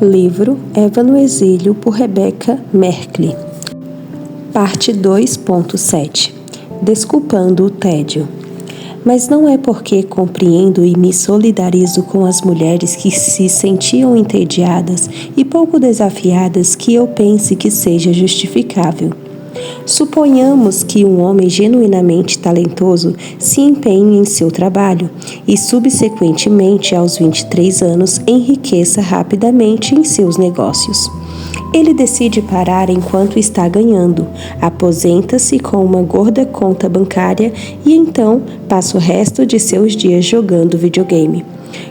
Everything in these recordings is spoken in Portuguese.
Livro Eva no Exílio, por Rebecca Merkley. Parte 2.7. Desculpando o tédio. Mas não é porque compreendo e me solidarizo com as mulheres que se sentiam entediadas e pouco desafiadas que eu pense que seja justificável. Suponhamos que um homem genuinamente talentoso se empenhe em seu trabalho e, subsequentemente aos 23 anos, enriqueça rapidamente em seus negócios. Ele decide parar enquanto está ganhando, aposenta-se com uma gorda conta bancária e então passa o resto de seus dias jogando videogame.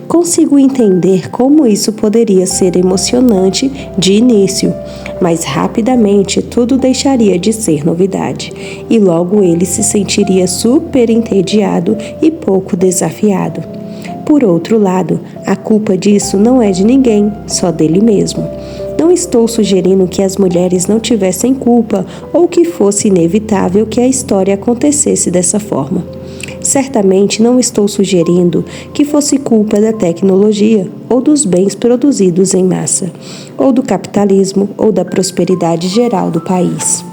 Consigo entender como isso poderia ser emocionante de início, mas rapidamente tudo deixaria de ser novidade, e logo ele se sentiria super entediado e pouco desafiado. Por outro lado, a culpa disso não é de ninguém, só dele mesmo. Não estou sugerindo que as mulheres não tivessem culpa ou que fosse inevitável que a história acontecesse dessa forma. Certamente não estou sugerindo que fosse culpa da tecnologia, ou dos bens produzidos em massa, ou do capitalismo, ou da prosperidade geral do país.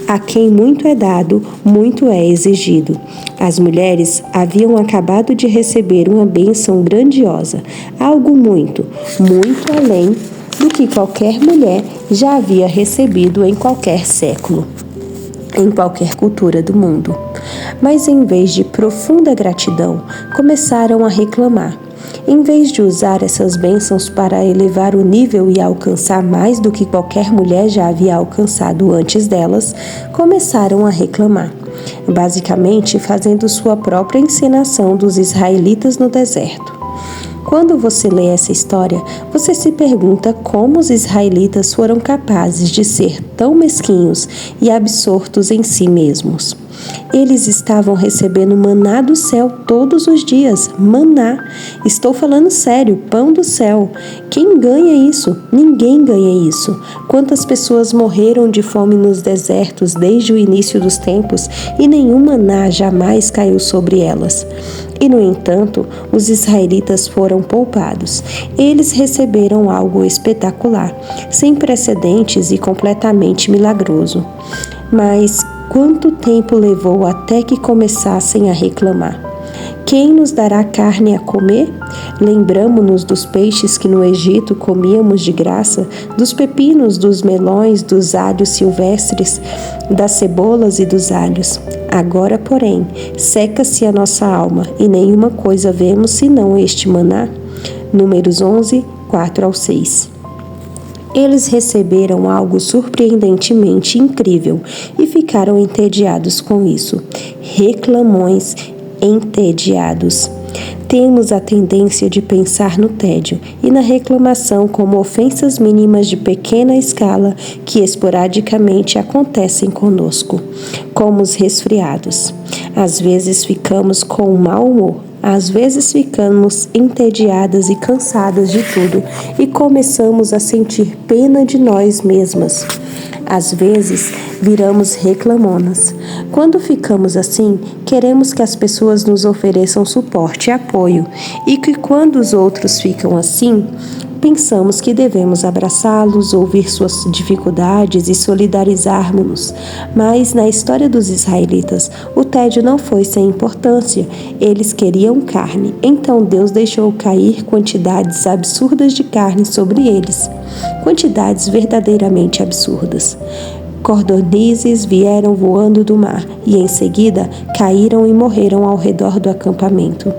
A quem muito é dado, muito é exigido. As mulheres haviam acabado de receber uma bênção grandiosa, algo muito, muito além do que qualquer mulher já havia recebido em qualquer século, em qualquer cultura do mundo. Mas em vez de profunda gratidão, começaram a reclamar. Em vez de usar essas bênçãos para elevar o nível e alcançar mais do que qualquer mulher já havia alcançado antes delas, começaram a reclamar, basicamente fazendo sua própria encenação dos israelitas no deserto. Quando você lê essa história, você se pergunta como os israelitas foram capazes de ser tão mesquinhos e absortos em si mesmos. Eles estavam recebendo maná do céu todos os dias. Maná. Estou falando sério, pão do céu. Quem ganha isso? Ninguém ganha isso. Quantas pessoas morreram de fome nos desertos desde o início dos tempos e nenhum maná jamais caiu sobre elas. E, no entanto, os israelitas foram poupados. Eles receberam algo espetacular, sem precedentes e completamente milagroso. Mas quanto tempo levou até que começassem a reclamar? Quem nos dará carne a comer? Lembramo-nos dos peixes que no Egito comíamos de graça, dos pepinos, dos melões, dos alhos silvestres, das cebolas e dos alhos. Agora, porém, seca-se a nossa alma e nenhuma coisa vemos senão este maná. Números 11, 4-6. Eles receberam algo surpreendentemente incrível e ficaram entediados com isso. Reclamões, entediados. Temos a tendência de pensar no tédio e na reclamação como ofensas mínimas de pequena escala que esporadicamente acontecem conosco, como os resfriados. Às vezes ficamos com mau humor, às vezes ficamos entediadas e cansadas de tudo e começamos a sentir pena de nós mesmas. Às vezes, viramos reclamonas. Quando ficamos assim, queremos que as pessoas nos ofereçam suporte e apoio, e que quando os outros ficam assim, pensamos que devemos abraçá-los, ouvir suas dificuldades e solidarizarmos-nos. Mas na história dos israelitas, o tédio não foi sem importância. Eles queriam carne, então Deus deixou cair quantidades absurdas de carne sobre eles. Quantidades verdadeiramente absurdas. Codornizes vieram voando do mar e em seguida caíram e morreram ao redor do acampamento.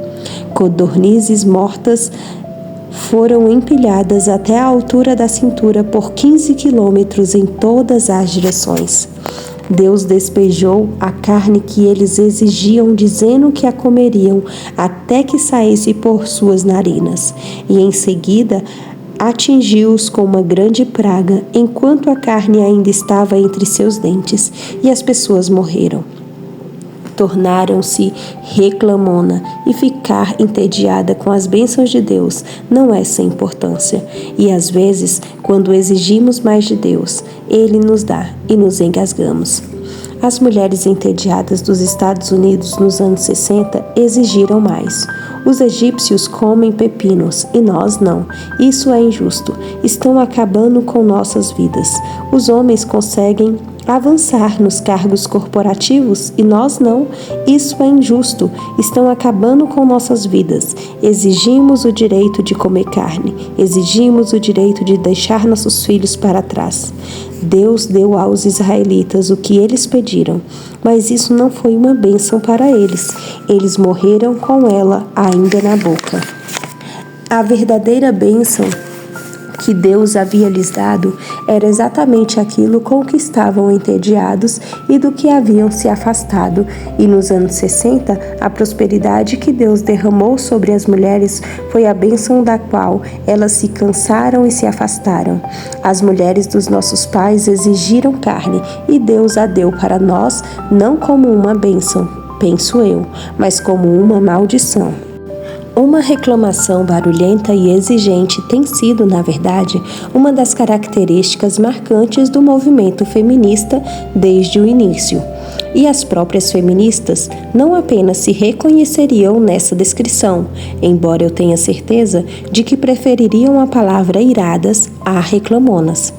Codornizes mortas foram empilhadas até a altura da cintura por 15 quilômetros em todas as direções. Deus despejou a carne que eles exigiam, dizendo que a comeriam até que saísse por suas narinas, e em seguida atingiu-os com uma grande praga, enquanto a carne ainda estava entre seus dentes, e as pessoas morreram. Tornaram-se reclamona, e ficar entediada com as bênçãos de Deus não é sem importância. E às vezes, quando exigimos mais de Deus, Ele nos dá e nos engasgamos. As mulheres entediadas dos Estados Unidos nos anos 60 exigiram mais. Os egípcios comem pepinos e nós não. Isso é injusto. Estão acabando com nossas vidas. Os homens conseguem avançar nos cargos corporativos e nós não. Isso é injusto. Estão acabando com nossas vidas. Exigimos o direito de comer carne. Exigimos o direito de deixar nossos filhos para trás. Deus deu aos israelitas o que eles pediram, mas isso não foi uma bênção para eles. Eles morreram com ela ainda na boca. A verdadeira bênção que Deus havia lhes dado era exatamente aquilo com que estavam entediados e do que haviam se afastado. E nos anos 60, a prosperidade que Deus derramou sobre as mulheres foi a bênção da qual elas se cansaram e se afastaram. As mulheres dos nossos pais exigiram carne e Deus a deu para nós não como uma bênção, penso eu, mas como uma maldição. Uma reclamação barulhenta e exigente tem sido, na verdade, uma das características marcantes do movimento feminista desde o início. E as próprias feministas não apenas se reconheceriam nessa descrição, embora eu tenha certeza de que prefeririam a palavra iradas a reclamonas,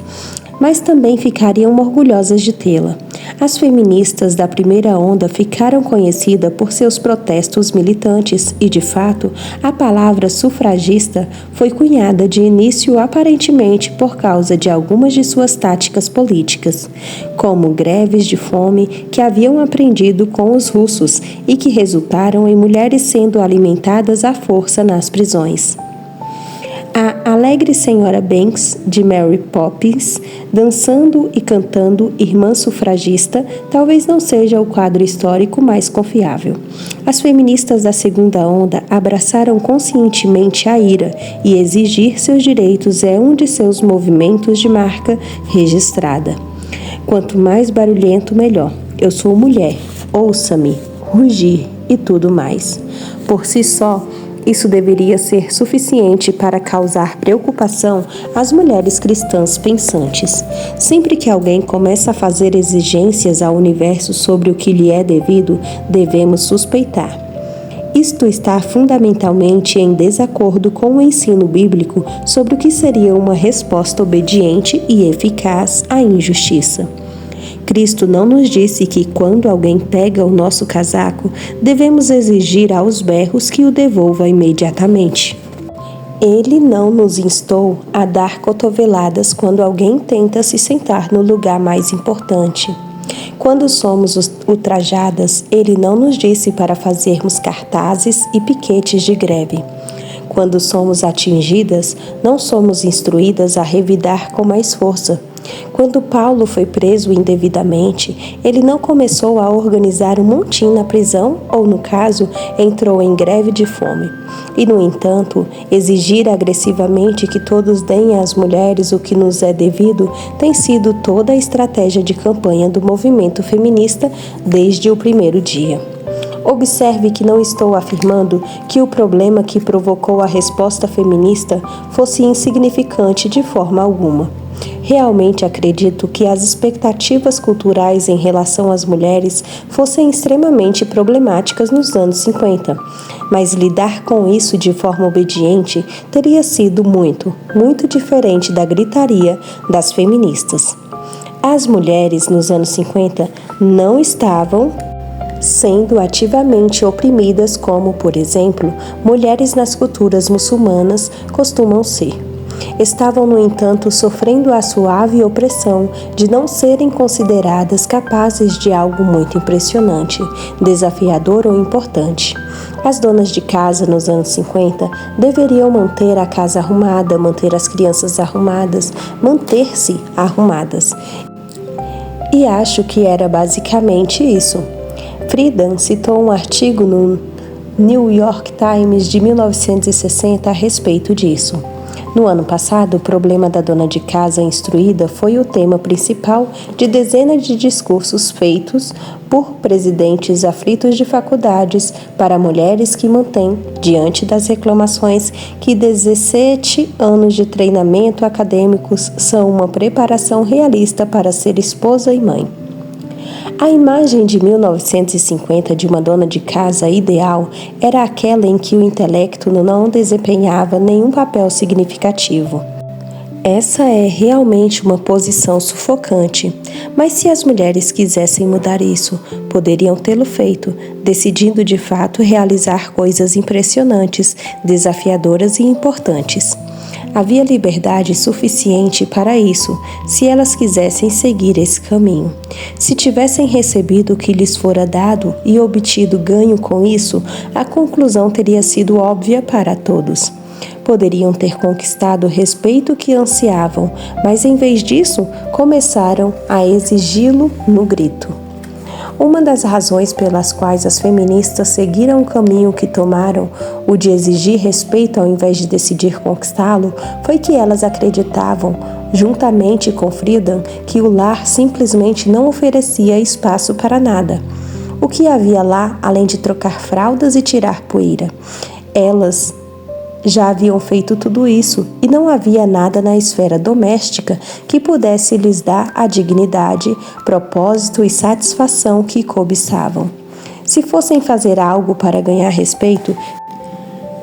mas também ficariam orgulhosas de tê-la. As feministas da primeira onda ficaram conhecidas por seus protestos militantes e, de fato, a palavra sufragista foi cunhada de início aparentemente por causa de algumas de suas táticas políticas, como greves de fome que haviam aprendido com os russos e que resultaram em mulheres sendo alimentadas à força nas prisões. A Alegre Senhora Banks, de Mary Poppins, dançando e cantando Irmã Sufragista, talvez não seja o quadro histórico mais confiável. As feministas da segunda onda abraçaram conscientemente a ira e exigir seus direitos é um de seus movimentos de marca registrada. Quanto mais barulhento, melhor. Eu sou mulher, ouça-me, rugir e tudo mais. Por si só, isso deveria ser suficiente para causar preocupação às mulheres cristãs pensantes. Sempre que alguém começa a fazer exigências ao universo sobre o que lhe é devido, devemos suspeitar. Isto está fundamentalmente em desacordo com o ensino bíblico sobre o que seria uma resposta obediente e eficaz à injustiça. Cristo não nos disse que, quando alguém pega o nosso casaco, devemos exigir aos berros que o devolva imediatamente. Ele não nos instou a dar cotoveladas quando alguém tenta se sentar no lugar mais importante. Quando somos ultrajadas, ele não nos disse para fazermos cartazes e piquetes de greve. Quando somos atingidas, não somos instruídas a revidar com mais força. Quando Paulo foi preso indevidamente, ele não começou a organizar um montim na prisão ou, no caso, entrou em greve de fome. E, no entanto, exigir agressivamente que todos deem às mulheres o que nos é devido tem sido toda a estratégia de campanha do movimento feminista desde o primeiro dia. Observe que não estou afirmando que o problema que provocou a resposta feminista fosse insignificante de forma alguma. Realmente acredito que as expectativas culturais em relação às mulheres fossem extremamente problemáticas nos anos 50, mas lidar com isso de forma obediente teria sido muito diferente da gritaria das feministas. As mulheres nos anos 50 não estavam sendo ativamente oprimidas como, por exemplo, mulheres nas culturas muçulmanas costumam ser. Estavam, no entanto, sofrendo a suave opressão de não serem consideradas capazes de algo muito impressionante, desafiador ou importante. As donas de casa nos anos 50 deveriam manter a casa arrumada, manter as crianças arrumadas, manter-se arrumadas. E acho que era basicamente isso. Friedan citou um artigo no New York Times de 1960 a respeito disso. No ano passado, o problema da dona de casa instruída foi o tema principal de dezenas de discursos feitos por presidentes aflitos de faculdades para mulheres que mantêm, diante das reclamações, que 17 anos de treinamento acadêmicos são uma preparação realista para ser esposa e mãe. A imagem de 1950 de uma dona de casa ideal era aquela em que o intelecto não desempenhava nenhum papel significativo. Essa é realmente uma posição sufocante, mas se as mulheres quisessem mudar isso, poderiam tê-lo feito, decidindo de fato realizar coisas impressionantes, desafiadoras e importantes. Havia liberdade suficiente para isso, se elas quisessem seguir esse caminho. Se tivessem recebido o que lhes fora dado e obtido ganho com isso, a conclusão teria sido óbvia para todos. Poderiam ter conquistado o respeito que ansiavam, mas em vez disso, começaram a exigi-lo no grito. Uma das razões pelas quais as feministas seguiram o caminho que tomaram, o de exigir respeito ao invés de decidir conquistá-lo, foi que elas acreditavam, juntamente com Friedan, que o lar simplesmente não oferecia espaço para nada. O que havia lá, além de trocar fraldas e tirar poeira? Elas já haviam feito tudo isso e não havia nada na esfera doméstica que pudesse lhes dar a dignidade, propósito e satisfação que cobiçavam. Se fossem fazer algo para ganhar respeito,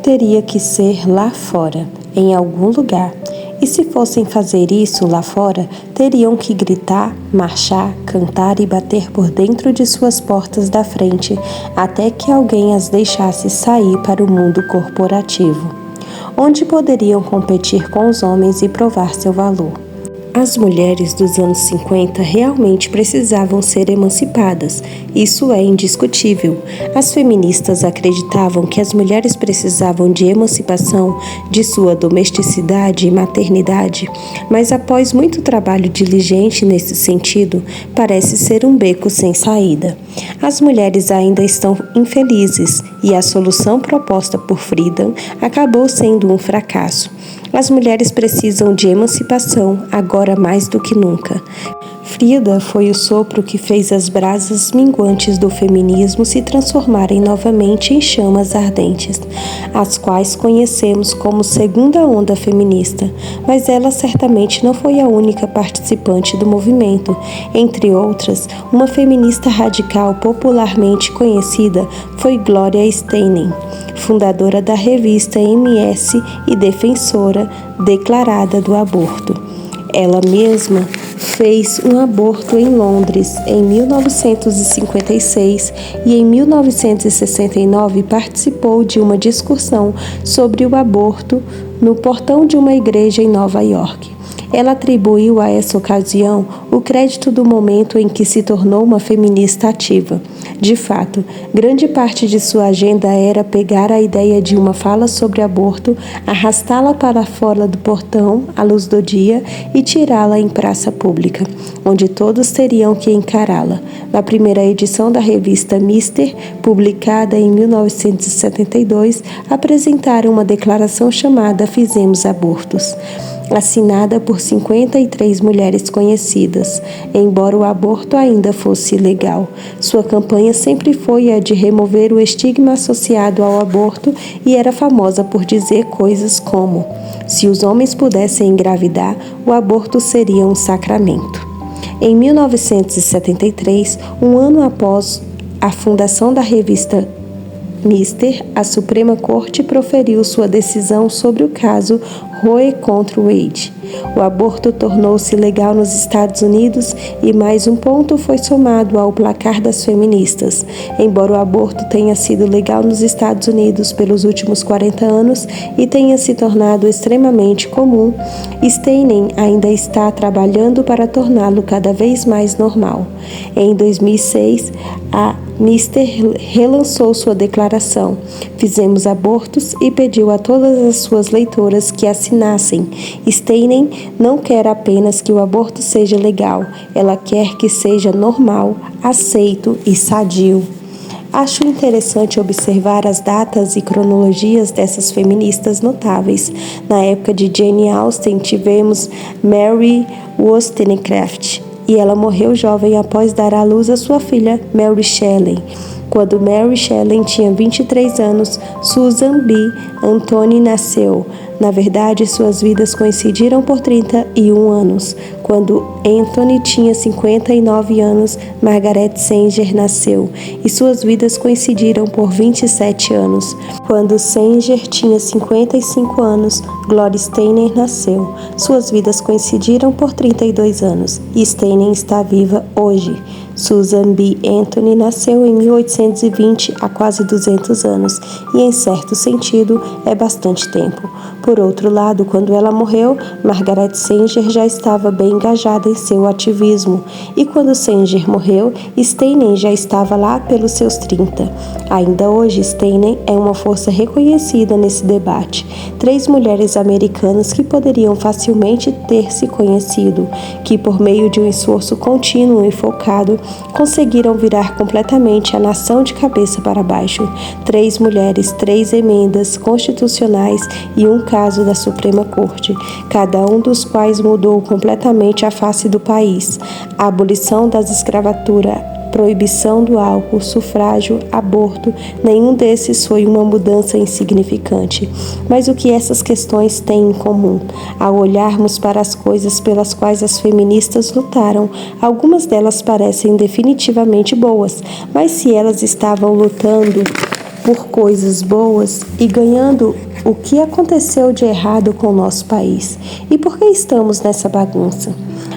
teria que ser lá fora, em algum lugar. E se fossem fazer isso lá fora, teriam que gritar, marchar, cantar e bater por dentro de suas portas da frente, até que alguém as deixasse sair para o mundo corporativo, onde poderiam competir com os homens e provar seu valor. As mulheres dos anos 50 realmente precisavam ser emancipadas, isso é indiscutível. As feministas acreditavam que as mulheres precisavam de emancipação de sua domesticidade e maternidade, mas após muito trabalho diligente nesse sentido, parece ser um beco sem saída. As mulheres ainda estão infelizes e a solução proposta por Friedan acabou sendo um fracasso. As mulheres precisam de emancipação, agora mais do que nunca. Friedan foi o sopro que fez as brasas minguantes do feminismo se transformarem novamente em chamas ardentes, as quais conhecemos como segunda onda feminista, mas ela certamente não foi a única participante do movimento. Entre outras, uma feminista radical popularmente conhecida foi Gloria Steinem, fundadora da revista MS e defensora declarada do aborto. Ela mesma fez um aborto em Londres em 1956 e em 1969 participou de uma discussão sobre o aborto no portão de uma igreja em Nova York. Ela atribuiu a essa ocasião o crédito do momento em que se tornou uma feminista ativa. De fato, grande parte de sua agenda era pegar a ideia de uma fala sobre aborto, arrastá-la para fora do portão à luz do dia e tirá-la em praça pública, onde todos teriam que encará-la. Na primeira edição da revista Mister, publicada em 1972, apresentaram uma declaração chamada Fizemos Abortos, assinada por 53 mulheres conhecidas, embora o aborto ainda fosse ilegal. Sua campanha sempre foi a de remover o estigma associado ao aborto e era famosa por dizer coisas como: se os homens pudessem engravidar, o aborto seria um sacramento. Em 1973, um ano após a fundação da revista Mister, a Suprema Corte proferiu sua decisão sobre o caso Roe contra Wade. O aborto tornou-se legal nos Estados Unidos e mais um ponto foi somado ao placar das feministas. Embora o aborto tenha sido legal nos Estados Unidos pelos últimos 40 anos e tenha se tornado extremamente comum, Steinem ainda está trabalhando para torná-lo cada vez mais normal. Em 2006, a Mister relançou sua declaração, Fizemos Abortos, e pediu a todas as suas leitoras que assinassem. Steinem não quer apenas que o aborto seja legal, ela quer que seja normal, aceito e sadio. Acho interessante observar as datas e cronologias dessas feministas notáveis. Na época de Jane Austen, tivemos Mary Wollstonecraft, e ela morreu jovem após dar à luz a sua filha Mary Shelley. Quando Mary Shelley tinha 23 anos, Susan B. Anthony nasceu. Na verdade, suas vidas coincidiram por 31 anos. Quando Anthony tinha 59 anos, Margaret Sanger nasceu, e suas vidas coincidiram por 27 anos. Quando Sanger tinha 55 anos, Gloria Steinem nasceu. Suas vidas coincidiram por 32 anos, e Steinem está viva hoje. Susan B. Anthony nasceu em 1820, há quase 200 anos, e em certo sentido é bastante tempo. Por outro lado, quando ela morreu, Margaret Sanger já estava bem engajada em seu ativismo, e quando Sanger morreu, Steinem já estava lá pelos seus 30. Ainda hoje, Steinem é uma força reconhecida nesse debate. 3 mulheres americanas que poderiam facilmente ter se conhecido, que por meio de um esforço contínuo e focado, conseguiram virar completamente a nação de cabeça para baixo. 3 mulheres, 3 emendas constitucionais e um caso da Suprema Corte, cada um dos quais mudou completamente a face do país. A abolição da escravatura, proibição do álcool, sufrágio, aborto, nenhum desses foi uma mudança insignificante. Mas o que essas questões têm em comum? Ao olharmos para as coisas pelas quais as feministas lutaram, algumas delas parecem definitivamente boas, mas se elas estavam lutando por coisas boas e ganhando, o que aconteceu de errado com o nosso país? E por que estamos nessa bagunça?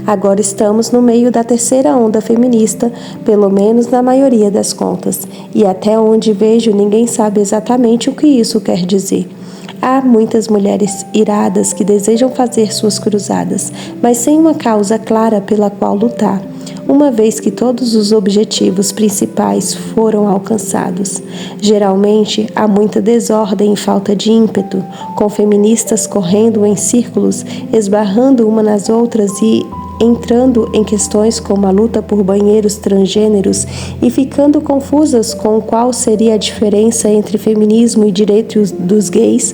Agora estamos no meio da terceira onda feminista, pelo menos na maioria das contas, e até onde vejo ninguém sabe exatamente o que isso quer dizer. Há muitas mulheres iradas que desejam fazer suas cruzadas, mas sem uma causa clara pela qual lutar, uma vez que todos os objetivos principais foram alcançados. Geralmente, há muita desordem e falta de ímpeto, com feministas correndo em círculos, esbarrando uma nas outras e entrando em questões como a luta por banheiros transgêneros e ficando confusas com qual seria a diferença entre feminismo e direitos dos gays.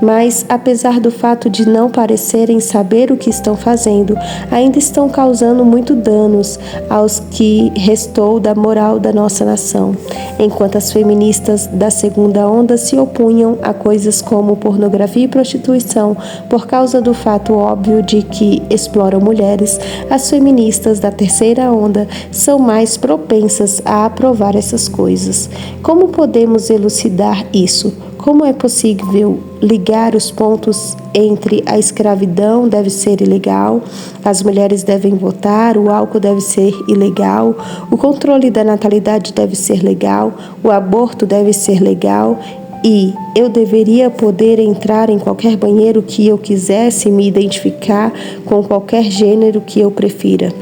Mas, apesar do fato de não parecerem saber o que estão fazendo, ainda estão causando muito danos aos que restou da moral da nossa nação. Enquanto as feministas da segunda onda se opunham a coisas como pornografia e prostituição por causa do fato óbvio de que exploram mulheres, as feministas da terceira onda são mais propensas a aprovar essas coisas. Como podemos elucidar isso? Como é possível ligar os pontos entre a escravidão deve ser ilegal, as mulheres devem votar, o álcool deve ser ilegal, o controle da natalidade deve ser legal, o aborto deve ser legal e eu deveria poder entrar em qualquer banheiro que eu quisesse, me identificar com qualquer gênero que eu prefira?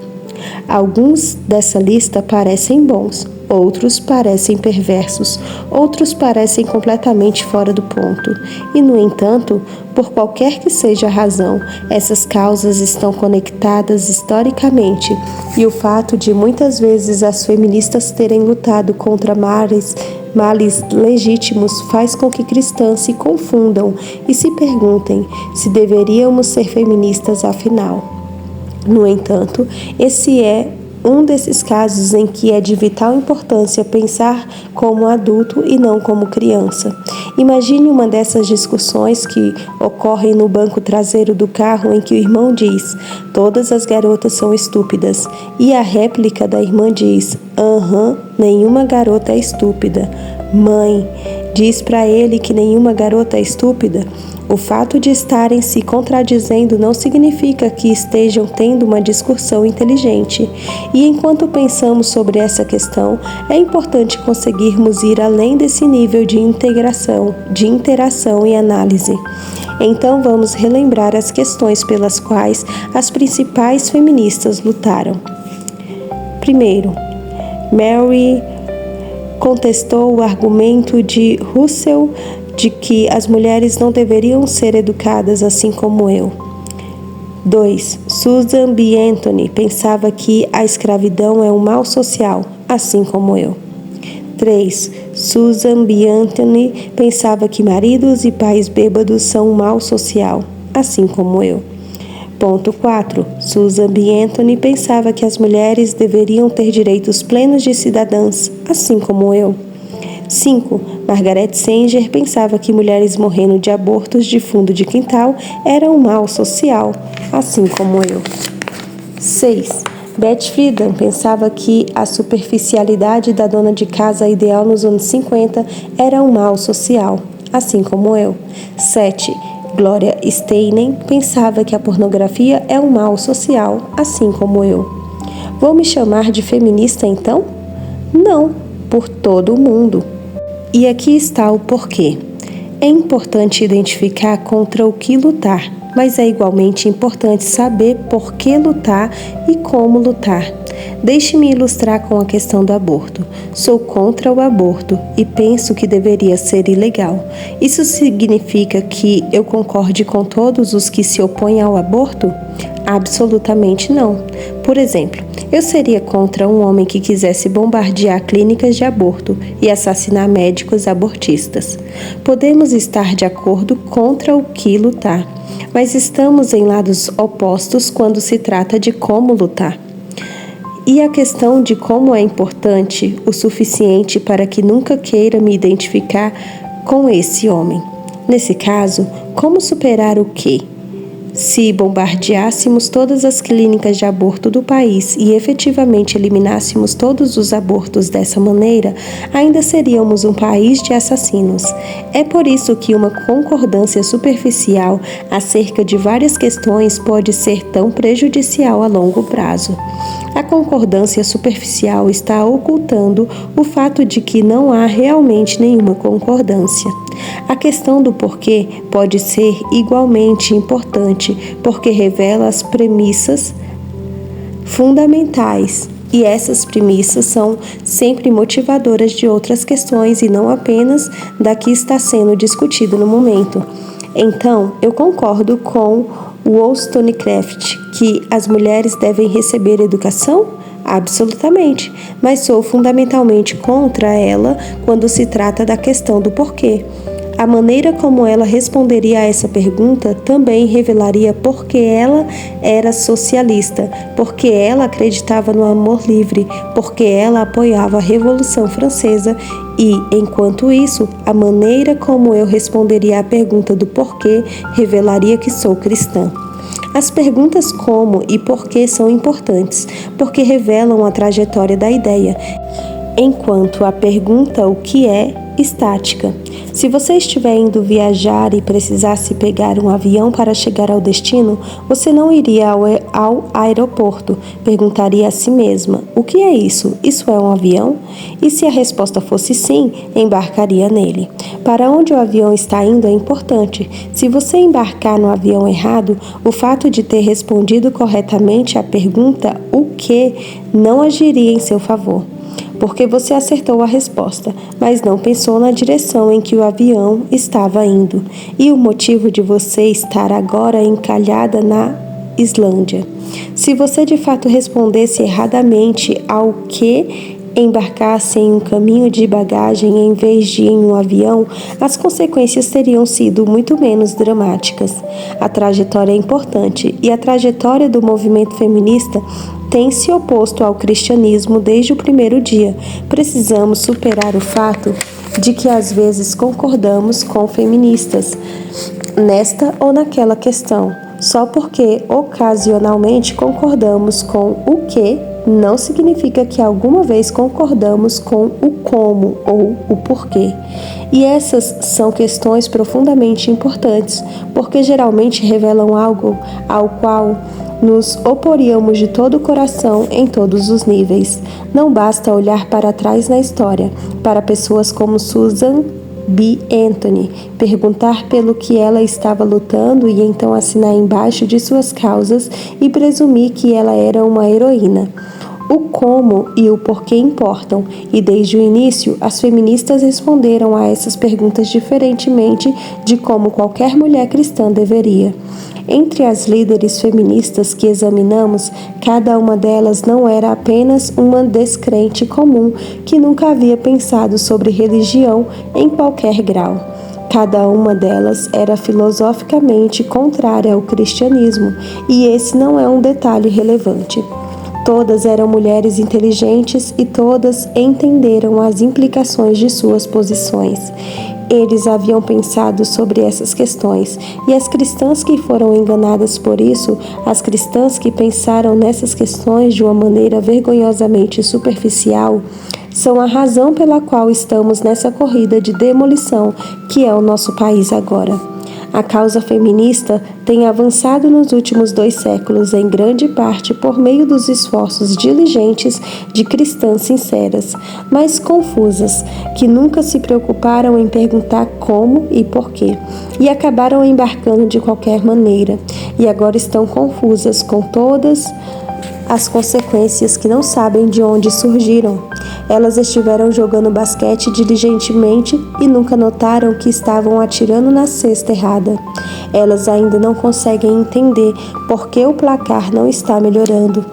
Alguns dessa lista parecem bons, outros parecem perversos, outros parecem completamente fora do ponto. E, no entanto, por qualquer que seja a razão, essas causas estão conectadas historicamente, e o fato de muitas vezes as feministas terem lutado contra males legítimos faz com que cristãs se confundam e se perguntem se deveríamos ser feministas afinal. No entanto, esse é um desses casos em que é de vital importância pensar como adulto e não como criança. Imagine uma dessas discussões que ocorrem no banco traseiro do carro em que o irmão diz: "Todas as garotas são estúpidas", e a réplica da irmã diz: nenhuma garota é estúpida. Mãe, diz para ele que nenhuma garota é estúpida? O fato de estarem se contradizendo não significa que estejam tendo uma discussão inteligente. E enquanto pensamos sobre essa questão, é importante conseguirmos ir além desse nível de interação e análise. Então vamos relembrar as questões pelas quais as principais feministas lutaram. Primeiro, Mary contestou o argumento de Russell de que as mulheres não deveriam ser educadas assim como eu. 2. Susan B. Anthony pensava que a escravidão é um mal social, assim como eu. 3. Susan B. Anthony pensava que maridos e pais bêbados são um mal social, assim como eu. Ponto 4. Susan B. Anthony pensava que as mulheres deveriam ter direitos plenos de cidadãs, assim como eu. 5. Margaret Sanger pensava que mulheres morrendo de abortos de fundo de quintal eram um mal social, assim como eu. 6. Beth Friedan pensava que a superficialidade da dona de casa ideal nos anos 50 era um mal social, assim como eu. 7. Gloria Steinem pensava que a pornografia é um mal social, assim como eu. Vou me chamar de feminista então? Não, por todo o mundo. E aqui está o porquê. É importante identificar contra o que lutar, mas é igualmente importante saber por que lutar e como lutar. Deixe-me ilustrar com a questão do aborto. Sou contra o aborto e penso que deveria ser ilegal. Isso significa que eu concorde com todos os que se opõem ao aborto? Absolutamente não. Por exemplo, eu seria contra um homem que quisesse bombardear clínicas de aborto e assassinar médicos abortistas. Podemos estar de acordo contra o que lutar, mas estamos em lados opostos quando se trata de como lutar. E a questão de como é importante o suficiente para que nunca queira me identificar com esse homem. Nesse caso, como superar o quê? Se bombardeássemos todas as clínicas de aborto do país e efetivamente eliminássemos todos os abortos dessa maneira, ainda seríamos um país de assassinos. É por isso que uma concordância superficial acerca de várias questões pode ser tão prejudicial a longo prazo. A concordância superficial está ocultando o fato de que não há realmente nenhuma concordância. A questão do porquê pode ser igualmente importante, porque revela as premissas fundamentais, e essas premissas são sempre motivadoras de outras questões e não apenas da que está sendo discutida no momento. Então, eu concordo com Wollstonecraft que as mulheres devem receber educação? Absolutamente, mas sou fundamentalmente contra ela quando se trata da questão do porquê. A maneira como ela responderia a essa pergunta também revelaria por que ela era socialista, porque ela acreditava no amor livre, porque ela apoiava a Revolução Francesa e, enquanto isso, a maneira como eu responderia à pergunta do porquê revelaria que sou cristã. As perguntas como e porquê são importantes, porque revelam a trajetória da ideia, enquanto a pergunta o que é estática. Se você estiver indo viajar e precisasse pegar um avião para chegar ao destino, você não iria ao aeroporto. Perguntaria a si mesma: o que é isso? Isso é um avião? E se a resposta fosse sim, embarcaria nele. Para onde o avião está indo é importante. Se você embarcar no avião errado, o fato de ter respondido corretamente à pergunta o que não agiria em seu favor. Porque você acertou a resposta, mas não pensou na direção em que o avião estava indo e o motivo de você estar agora encalhada na Islândia. Se você de fato respondesse erradamente ao que embarcasse em um caminho de bagagem em vez de em um avião, as consequências teriam sido muito menos dramáticas. A trajetória é importante e a trajetória do movimento feminista tem se oposto ao cristianismo desde o primeiro dia. Precisamos superar o fato de que às vezes concordamos com feministas nesta ou naquela questão, só porque ocasionalmente concordamos com o que não significa que alguma vez concordamos com o como ou o porquê. E essas são questões profundamente importantes, porque geralmente revelam algo ao qual nos oporíamos de todo o coração em todos os níveis. Não basta olhar para trás na história, para pessoas como Susan B. Anthony, perguntar pelo que ela estava lutando e então assinar embaixo de suas causas e presumir que ela era uma heroína. O como e o porquê importam, e desde o início as feministas responderam a essas perguntas diferentemente de como qualquer mulher cristã deveria. Entre as líderes feministas que examinamos, cada uma delas não era apenas uma descrente comum que nunca havia pensado sobre religião em qualquer grau. Cada uma delas era filosoficamente contrária ao cristianismo, e esse não é um detalhe relevante. Todas eram mulheres inteligentes e todas entenderam as implicações de suas posições. Eles haviam pensado sobre essas questões, e as cristãs que foram enganadas por isso, as cristãs que pensaram nessas questões de uma maneira vergonhosamente superficial, são a razão pela qual estamos nessa corrida de demolição que é o nosso país agora. A causa feminista tem avançado nos últimos 2 séculos, em grande parte por meio dos esforços diligentes de cristãs sinceras, mas confusas, que nunca se preocuparam em perguntar como e por quê, e acabaram embarcando de qualquer maneira, e agora estão confusas com todas as consequências que não sabem de onde surgiram. Elas estiveram jogando basquete diligentemente e nunca notaram que estavam atirando na cesta errada. Elas ainda não conseguem entender por que o placar não está melhorando.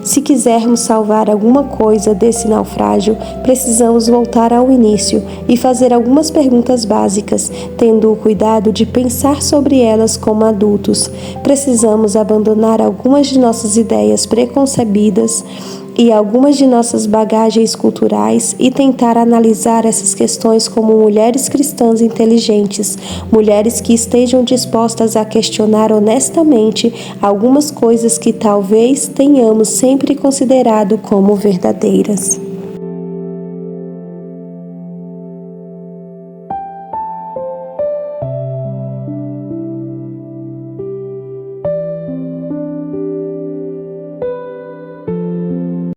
Se quisermos salvar alguma coisa desse naufrágio, precisamos voltar ao início e fazer algumas perguntas básicas, tendo o cuidado de pensar sobre elas como adultos. Precisamos abandonar algumas de nossas ideias preconcebidas e algumas de nossas bagagens culturais e tentar analisar essas questões como mulheres cristãs inteligentes, mulheres que estejam dispostas a questionar honestamente algumas coisas que talvez tenhamos sempre considerado como verdadeiras.